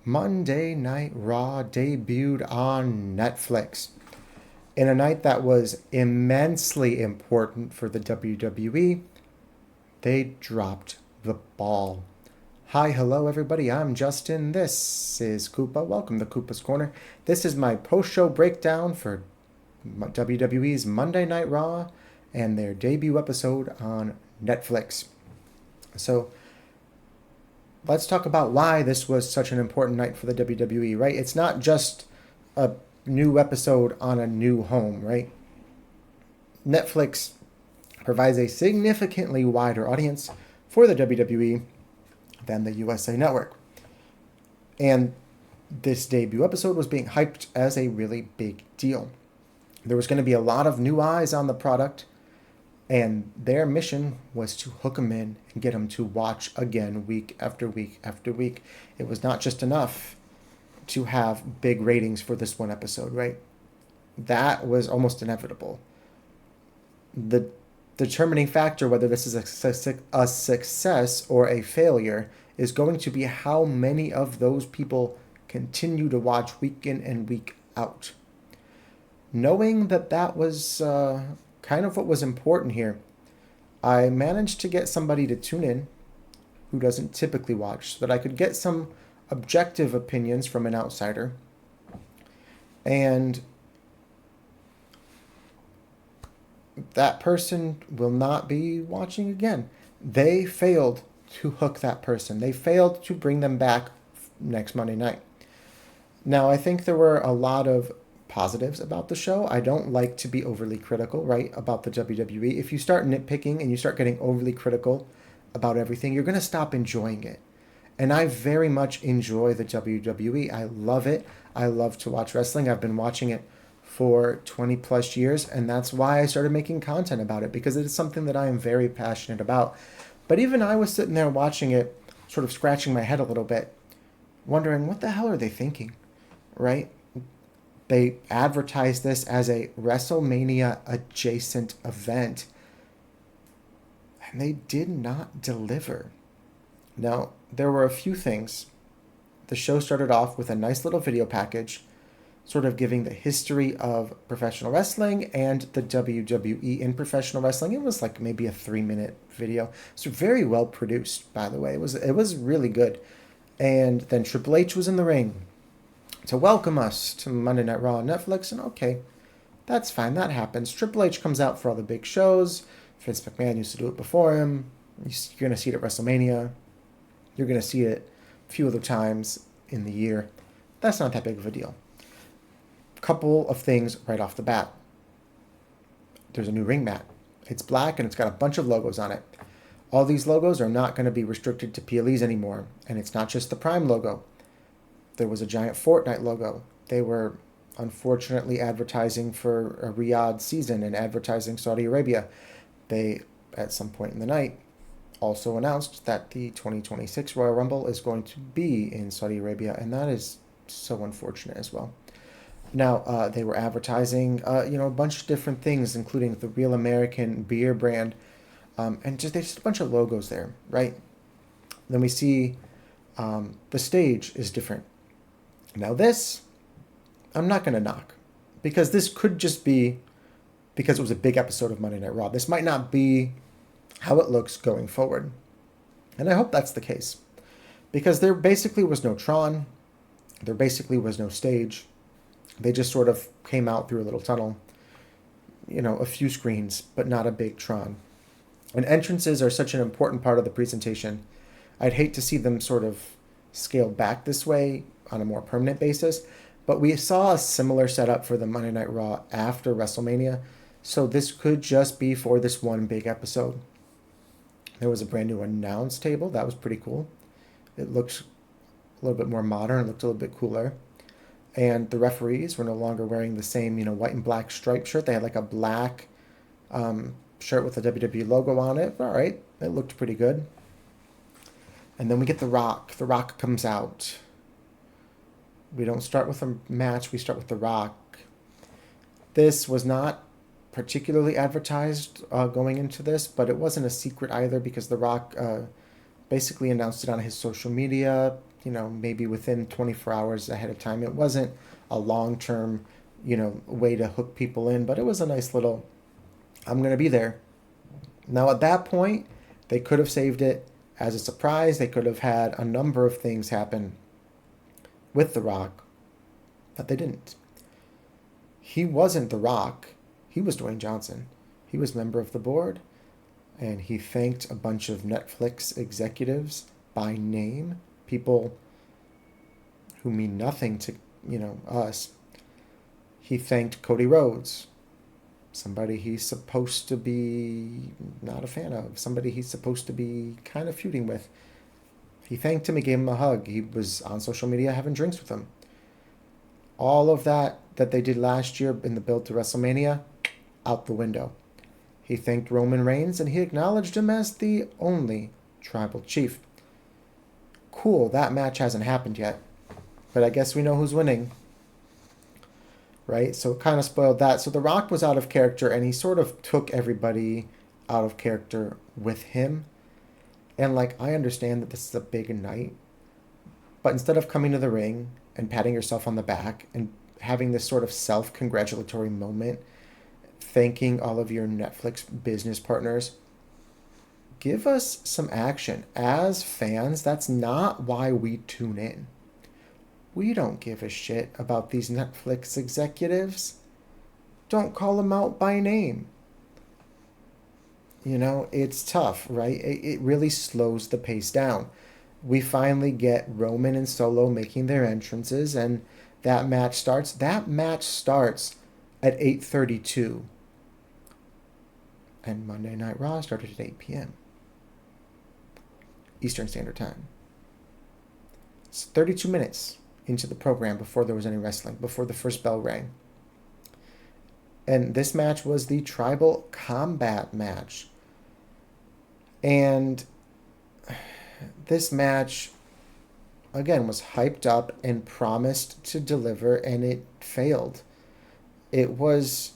Monday Night Raw debuted on Netflix in a night that was immensely important for the WWE. They dropped the ball. Hi, hello, everybody. I'm Justin. This is Koopa. Welcome to Koopa's Corner. This is my post-show breakdown for WWE's Monday Night Raw and their debut episode on Netflix. So, let's talk about why this was such an important night for the WWE, right? It's not just a new episode on a new home, right? Netflix provides a significantly wider audience for the WWE than the USA Network. And this debut episode was being hyped as a really big deal. There was going to be a lot of new eyes on the product, and their mission was to hook them in and get them to watch again week after week after week. It was not just enough to have big ratings for this one episode, right? That was almost inevitable. The determining factor whether this is a success or a failure is going to be how many of those people continue to watch week in and week out. Knowing that was kind of what was important here, I managed to get somebody to tune in who doesn't typically watch so that I could get some objective opinions from an outsider. And that person will not be watching again. They failed to hook that person. They failed to bring them back next Monday night. Now, I think there were a lot of positives about the show. I don't like to be overly critical, right, about the WWE. If you start nitpicking and you start getting overly critical about everything, you're going to stop enjoying it. And I very much enjoy the WWE. I love it. I love to watch wrestling. I've been watching it for 20 plus years, and that's why I started making content about it, because it is something that I am very passionate about. But even I was sitting there watching it, sort of scratching my head a little bit, wondering, what the hell are they thinking, right? They advertised this as a WrestleMania adjacent event, and they did not deliver. Now, there were a few things. The show started off with a nice little video package, sort of giving the history of professional wrestling and the WWE in professional wrestling. It was like maybe a 3-minute video. It's very well produced, by the way. It was really good. And then Triple H was in the ring to welcome us to Monday Night Raw on Netflix, and okay, that's fine, that happens. Triple H comes out for all the big shows. Vince McMahon used to do it before him. You're going to see it at WrestleMania. You're going to see it a few other times in the year. That's not that big of a deal. Couple of things right off the bat. There's a new ring mat. It's black and it's got a bunch of logos on it. All these logos are not going to be restricted to PLEs anymore, and it's not just the Prime logo. There was a giant Fortnite logo. They were unfortunately advertising for a Riyadh season and advertising Saudi Arabia. They, at some point in the night, also announced that the 2026 Royal Rumble is going to be in Saudi Arabia, and that is so unfortunate as well. Now, they were advertising, a bunch of different things, including the Real American beer brand, and there's just a bunch of logos there, right? Then we see the stage is different. Now this, I'm not going to knock, because this could just be because it was a big episode of Monday Night Raw. This might not be how it looks going forward. And I hope that's the case, because there basically was no Tron. There basically was no stage. They just sort of came out through a little tunnel, a few screens, but not a big Tron. And entrances are such an important part of the presentation. I'd hate to see them sort of scaled back this way on a more permanent basis, but we saw a similar setup for the Monday Night Raw after WrestleMania, so this could just be for this one big episode. There was a brand new announce table. That was pretty cool. It looked a little bit more modern. It looked a little bit cooler. And the referees were no longer wearing the same, white and black striped shirt. They had like a black shirt with a WWE logo on it. All right, it looked pretty good. And then we get The Rock. The Rock comes out. We don't start with a match. We start with The Rock. This was not particularly advertised going into this, but it wasn't a secret either, because The Rock basically announced it on his social media. maybe within 24 hours ahead of time. It wasn't a long-term, way to hook people in, but it was a nice little, I'm going to be there. Now, at that point, they could have saved it as a surprise. They could have had a number of things happen with The Rock, but they didn't. He wasn't The Rock. He was Dwayne Johnson. He was member of the board, and he thanked a bunch of Netflix executives by name, people who mean nothing to, us. He thanked Cody Rhodes, somebody he's supposed to be not a fan of, somebody he's supposed to be kind of feuding with. He thanked him, he gave him a hug. He was on social media having drinks with him. All of that they did last year in the build to WrestleMania, out the window. He thanked Roman Reigns and he acknowledged him as the only tribal chief. Cool, that match hasn't happened yet, but I guess we know who's winning. Right? So it kind of spoiled that. So The Rock was out of character, and he sort of took everybody out of character with him. And I understand that this is a big night, but instead of coming to the ring and patting yourself on the back and having this sort of self-congratulatory moment, thanking all of your Netflix business partners, give us some action. As fans, that's not why we tune in. We don't give a shit about these Netflix executives. Don't call them out by name. It's tough, right? It really slows the pace down. We finally get Roman and Solo making their entrances, and that match starts. That match starts at 8:32. And Monday Night Raw started at 8 p.m. Eastern Standard Time. It's 32 minutes into the program before there was any wrestling, before the first bell rang. And this match was the Tribal Combat match. And this match, again, was hyped up and promised to deliver, and it failed. It was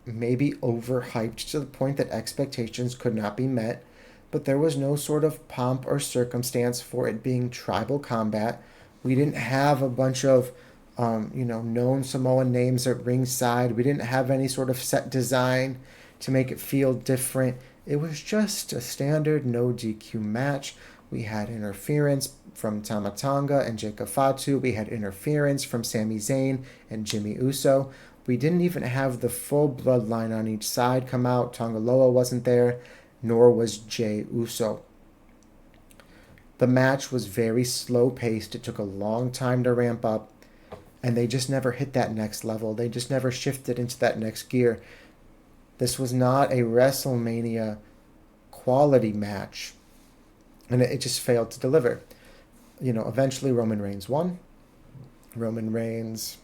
maybe overhyped to the point that expectations could not be met, but there was no sort of pomp or circumstance for it being Tribal Combat. We didn't have a bunch of, known Samoan names at ringside. We didn't have any sort of set design to make it feel different. It was just a standard no DQ match. We had interference from Tama Tonga and Jacob Fatu. We had interference from Sami Zayn and Jimmy Uso. We didn't even have the full bloodline on each side come out. Tonga Loa wasn't there, nor was Jey Uso. The match was very slow-paced. It took a long time to ramp up, and they just never hit that next level. They just never shifted into that next gear. This was not a WrestleMania quality match, and it just failed to deliver. Eventually Roman Reigns won. Roman Reigns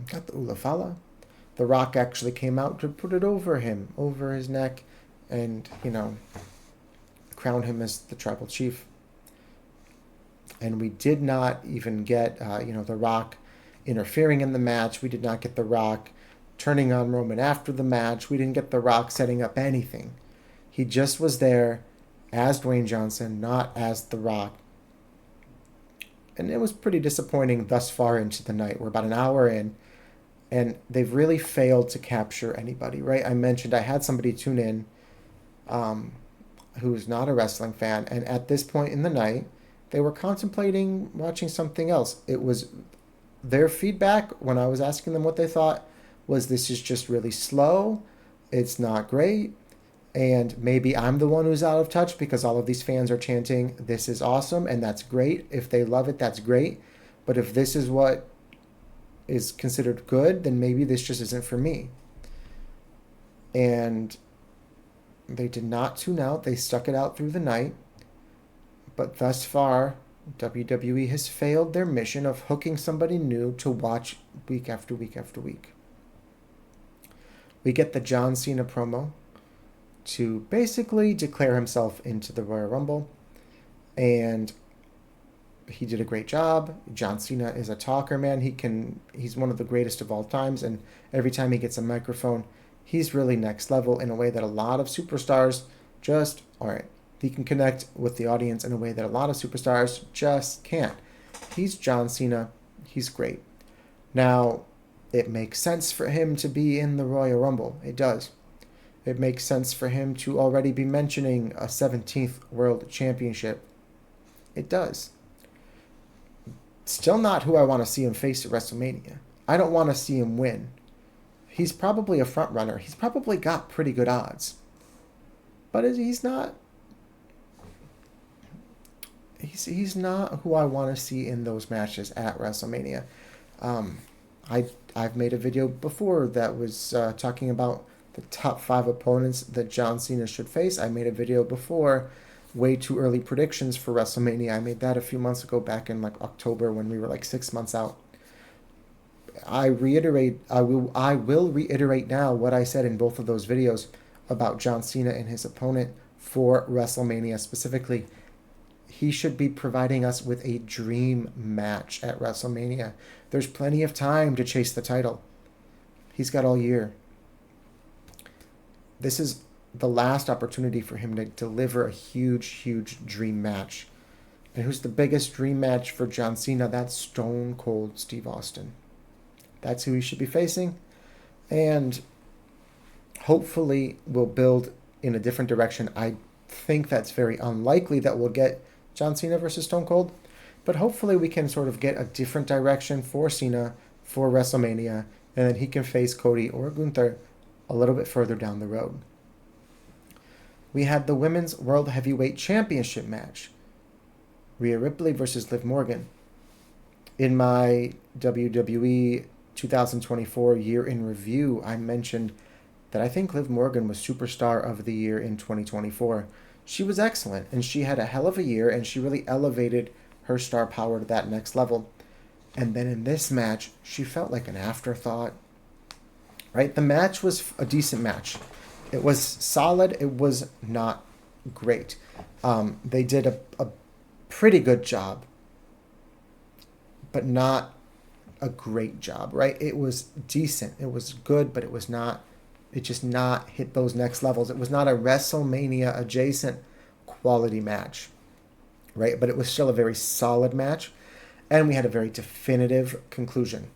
got the Ulafala. The Rock actually came out to put it over him, over his neck, and, crown him as the tribal chief. And we did not even get, The Rock interfering in the match. We did not get The Rock turning on Roman after the match. We didn't get The Rock setting up anything. He just was there as Dwayne Johnson, not as The Rock. And it was pretty disappointing thus far into the night. We're about an hour in, and they've really failed to capture anybody, right? I mentioned I had somebody tune in who's not a wrestling fan, and at this point in the night, they were contemplating watching something else. It was their feedback when I was asking them what they thought was, this is just really slow, it's not great, and maybe I'm the one who's out of touch because all of these fans are chanting, this is awesome, and that's great. If they love it, that's great. But if this is what is considered good, then maybe this just isn't for me. And they did not tune out. They stuck it out through the night. But thus far, WWE has failed their mission of hooking somebody new to watch week after week after week. We get the John Cena promo to basically declare himself into the Royal Rumble. And he did a great job. John Cena is a talker, man. He's one of the greatest of all times. And every time he gets a microphone, he's really next level in a way that a lot of superstars just aren't. He can connect with the audience in a way that a lot of superstars just can't. he's John Cena. He's great. Now, it makes sense for him to be in the Royal Rumble. It does. It makes sense for him to already be mentioning a 17th World Championship. It does. Still not who I want to see him face at WrestleMania. I don't want to see him win. He's probably a front runner. He's probably got pretty good odds. But he's not. He's not who I want to see in those matches at WrestleMania. I've made a video before that was talking about the top 5 opponents that John Cena should face. I made a video before, way too early predictions for WrestleMania. I made that a few months ago, back in like October, when we were like 6 months out. I will reiterate now what I said in both of those videos about John Cena and his opponent for WrestleMania specifically. He should be providing us with a dream match at WrestleMania. There's plenty of time to chase the title. He's got all year. This is the last opportunity for him to deliver a huge, huge dream match. And who's the biggest dream match for John Cena? That's Stone Cold Steve Austin. That's who he should be facing. And hopefully we'll build in a different direction. I think that's very unlikely that we'll get John Cena versus Stone Cold. But hopefully we can sort of get a different direction for Cena for WrestleMania. And then he can face Cody or Gunther a little bit further down the road. We had the Women's World Heavyweight Championship match. Rhea Ripley versus Liv Morgan. In my WWE 2024 year in review, I mentioned that I think Liv Morgan was Superstar of the Year in 2024. She was excellent, and she had a hell of a year, and she really elevated her star power to that next level. And then in this match, she felt like an afterthought. Right? The match was a decent match. It was solid. It was not great. They did a pretty good job, but not a great job, right? It was decent. It was good, but it just not hit those next levels. It was not a WrestleMania adjacent quality match, right? But it was still a very solid match, and we had a very definitive conclusion.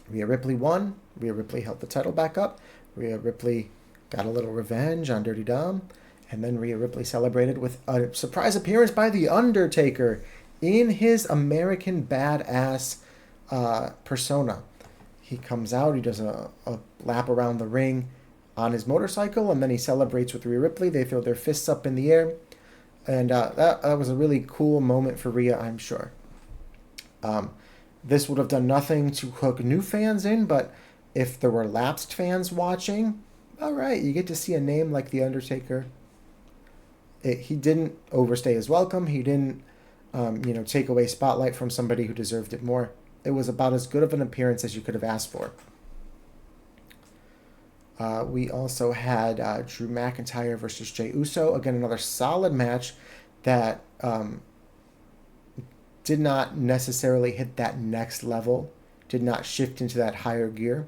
Rhea Ripley won. Rhea Ripley held the title back up. Rhea Ripley got a little revenge on Dirty Dom, and then Rhea Ripley celebrated with a surprise appearance by The Undertaker in his American Badass persona. He comes out, he does a lap around the ring on his motorcycle, and then he celebrates with Rhea Ripley. They throw their fists up in the air, and that was a really cool moment for Rhea, I'm sure. This would have done nothing to hook new fans in, but if there were lapsed fans watching, all right, you get to see a name like The Undertaker. He didn't overstay his welcome. He didn't, take away spotlight from somebody who deserved it more. It was about as good of an appearance as you could have asked for. We also had Drew McIntyre versus Jey Uso. Again, another solid match that did not necessarily hit that next level, did not shift into that higher gear.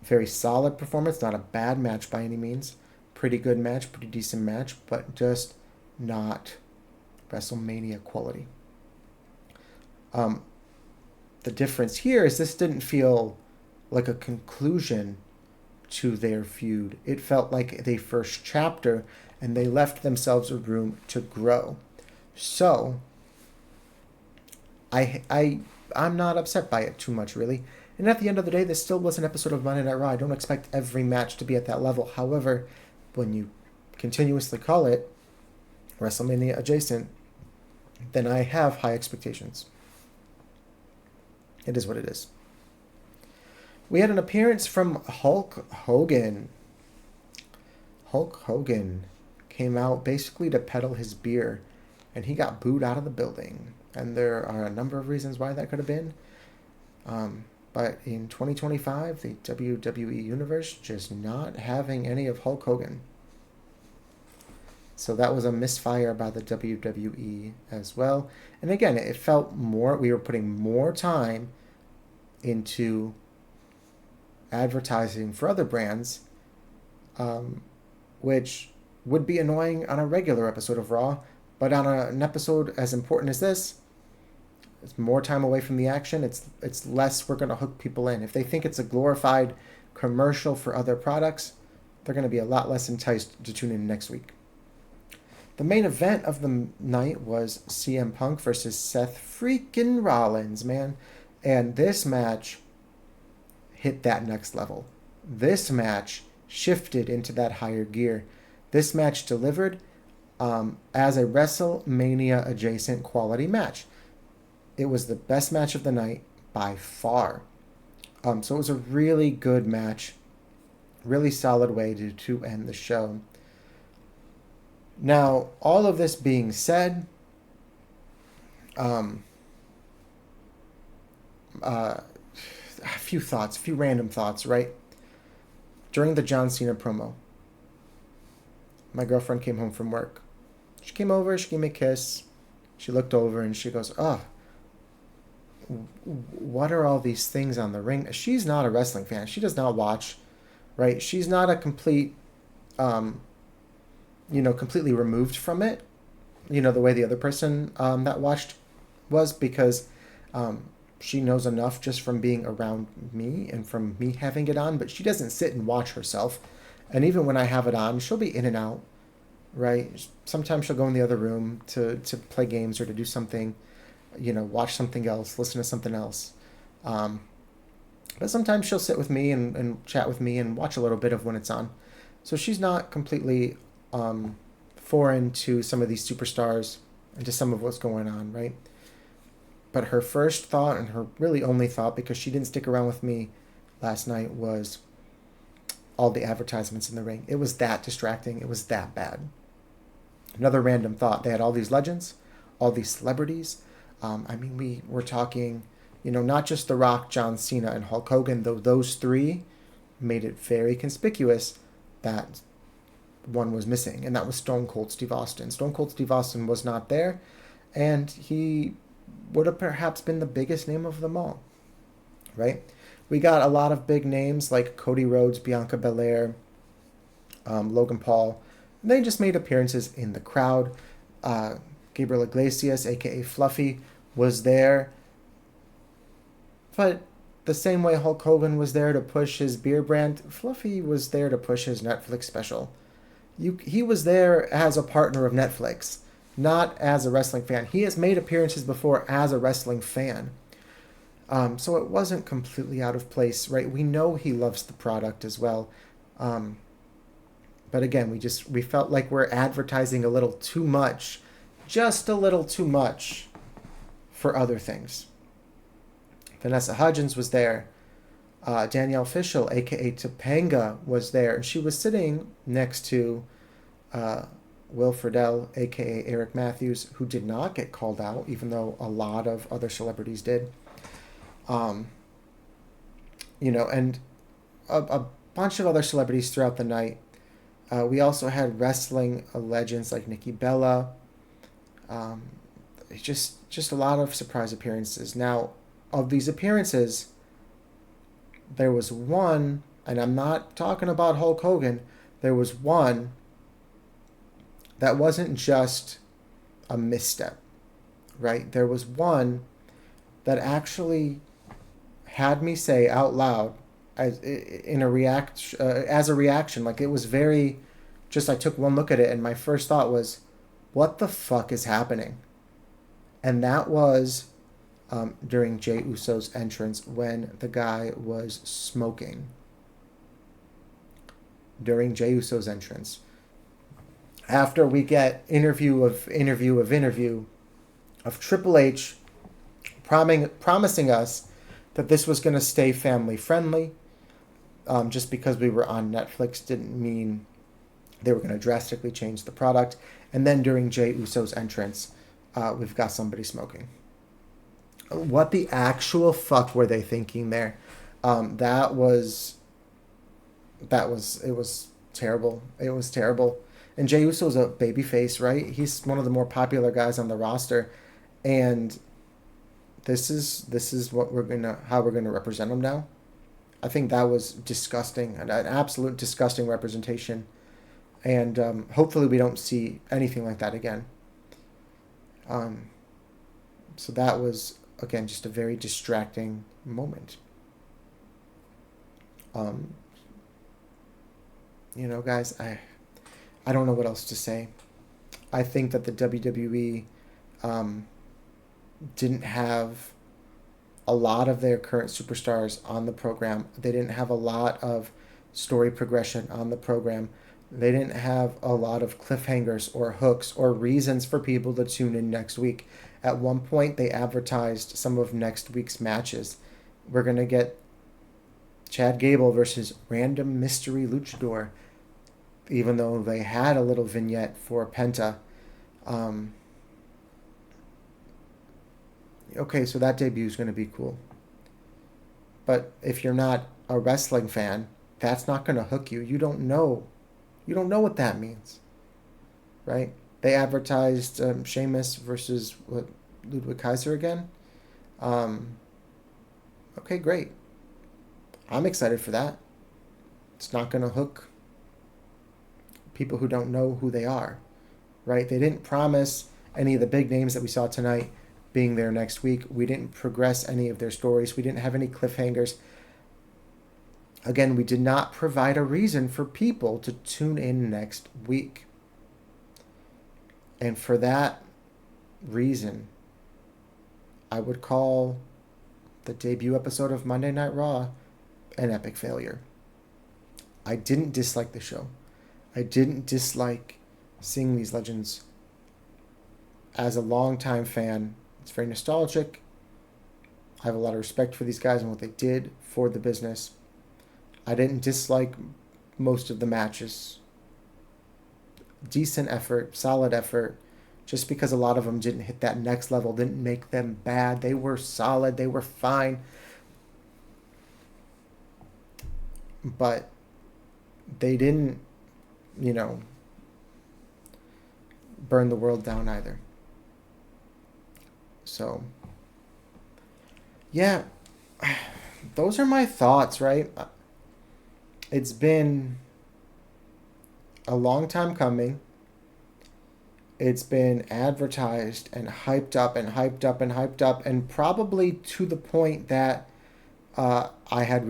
Very solid performance, not a bad match by any means. Pretty good match, pretty decent match, but just not WrestleMania quality. The difference here is this didn't feel like a conclusion to their feud. It felt like the first chapter, and they left themselves a room to grow. So, I'm not upset by it too much, really. And at the end of the day, this still was an episode of Monday Night Raw. I don't expect every match to be at that level. However, when you continuously call it WrestleMania adjacent, then I have high expectations. It is what it is. We had an appearance from Hulk Hogan. Hulk Hogan came out basically to peddle his beer, and he got booed out of the building. And there are a number of reasons why that could have been. But in 2025, the WWE Universe just not having any of Hulk Hogan. So that was a misfire by the WWE as well. And again, it felt we were putting more time into advertising for other brands, which would be annoying on a regular episode of Raw. But on an episode as important as this, It's more time away from the action. It's less we're going to hook people in. If they think it's a glorified commercial for other products, they're going to be a lot less enticed to tune in next week. The main event of the night was CM Punk versus Seth freaking Rollins, man. And this match hit that next level. This match shifted into that higher gear. This match delivered as a WrestleMania adjacent quality match. It was the best match of the night by far. So it was a really good match. Really solid way to end the show. Now, all of this being said, a few random thoughts, right? During the John Cena promo, my girlfriend came home from work. She came over, she gave me a kiss. She looked over and she goes, "Oh, what are all these things on the ring?" She's not a wrestling fan. She does not watch, right? She's not a complete, completely removed from it, the way the other person that watched was, because she knows enough just from being around me and from me having it on, but she doesn't sit and watch herself. And even when I have it on, she'll be in and out, right? Sometimes she'll go in the other room to play games or to do something, watch something else, listen to something else. But sometimes she'll sit with me and chat with me and watch a little bit of when it's on. So she's not completely foreign to some of these superstars and to some of what's going on, right? But her first thought, and her really only thought, because she didn't stick around with me last night, was all the advertisements in the ring. It was that distracting. It was that bad. Another random thought. They had all these legends, all these celebrities. We were talking, not just The Rock, John Cena, and Hulk Hogan, though those three made it very conspicuous that one was missing, and that was Stone Cold Steve Austin. Stone Cold Steve Austin was not there, and he would have perhaps been the biggest name of them all, right? We got a lot of big names like Cody Rhodes, Bianca Belair, Logan Paul. They just made appearances in the crowd. Gabriel Iglesias, a.k.a. Fluffy, was there. But the same way Hulk Hogan was there to push his beer brand, Fluffy was there to push his Netflix special. He was there as a partner of Netflix, not as a wrestling fan. He has made appearances before as a wrestling fan. So it wasn't completely out of place, right? We know he loves the product as well. But again, we felt like we're advertising a little too much, just a little too much for other things. Vanessa Hudgens was there. Danielle Fishel, a.k.a. Topanga, was there. And she was sitting next to Will Friedle, a.k.a. Eric Matthews, who did not get called out, even though a lot of other celebrities did. And a bunch of other celebrities throughout the night. We also had wrestling legends like Nikki Bella. Just a lot of surprise appearances. Now, of these appearances, there was one, and I'm not talking about Hulk Hogan, there was one that wasn't just a misstep, right? There was one that actually had me say out loud as a reaction. Like, it was very, just I took one look at it and my first thought was, what the fuck is happening? And that was during Jey Uso's entrance when the guy was smoking. During Jey Uso's entrance. After we get interview of Triple H promising us that this was going to stay family friendly. Just because we were on Netflix didn't mean they were going to drastically change the product. And then during Jey Uso's entrance, we've got somebody smoking. What the actual fuck were they thinking there? It was terrible. It was terrible. And Jey Uso's a babyface, right? He's one of the more popular guys on the roster, and this is how we're gonna represent him now. I think that was disgusting, an absolute disgusting representation, and hopefully we don't see anything like that again. So that was again, just a very distracting moment. Guys, I don't know what else to say. I think that the WWE didn't have a lot of their current superstars on the program. They didn't have a lot of story progression on the program. They didn't have a lot of cliffhangers or hooks or reasons for people to tune in next week. At one point, they advertised some of next week's matches. We're going to get Chad Gable versus Random Mystery Luchador, even though they had a little vignette for Penta. Okay, so that debut is going to be cool. But if you're not a wrestling fan, that's not going to hook you. You don't know. You don't know what that means, right? They advertised Sheamus versus Ludwig Kaiser again. Okay, great. I'm excited for that. It's not going to hook people who don't know who they are, right? They didn't promise any of the big names that we saw tonight being there next week. We didn't progress any of their stories. We didn't have any cliffhangers. Again, we did not provide a reason for people to tune in next week. And for that reason, I would call the debut episode of Monday Night Raw an epic failure. I didn't dislike the show. I didn't dislike seeing these legends. As a longtime fan, it's very nostalgic. I have a lot of respect for these guys and what they did for the business. I didn't dislike most of the matches. Decent effort, solid effort. Just because a lot of them didn't hit that next level didn't make them bad. They were solid. They were fine. But they didn't, burn the world down either. So, yeah, those are my thoughts, right? It's been a long time coming. It's been advertised and hyped up and hyped up and hyped up, and probably to the point that I had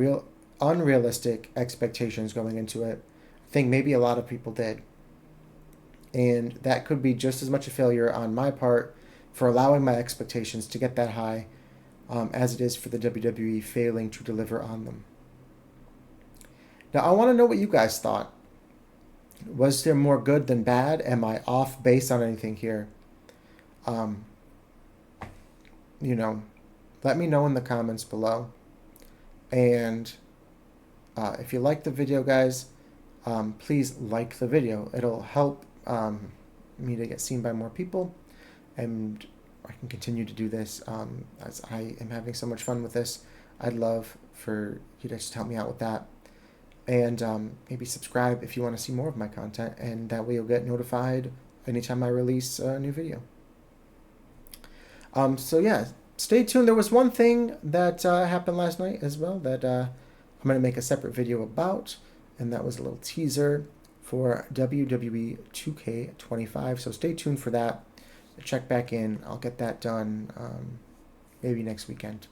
unrealistic expectations going into it. I think maybe a lot of people did. And that could be just as much a failure on my part for allowing my expectations to get that high as it is for the WWE failing to deliver on them. Now, I want to know what you guys thought. Was there more good than bad? Am I off base on anything here? Let me know in the comments below. And if you like the video, guys, please like the video. It'll help me to get seen by more people, and I can continue to do this as I am having so much fun with this. I'd love for you to just help me out with that. And maybe subscribe if you want to see more of my content, and that way you'll get notified anytime I release a new video. So yeah, stay tuned. There was one thing that happened last night as well that I'm going to make a separate video about, and that was a little teaser for WWE 2K25. So stay tuned for that. Check back in. I'll get that done maybe next weekend.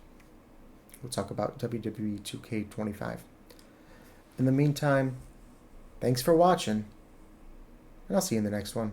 We'll talk about WWE 2K25. In the meantime, thanks for watching, and I'll see you in the next one.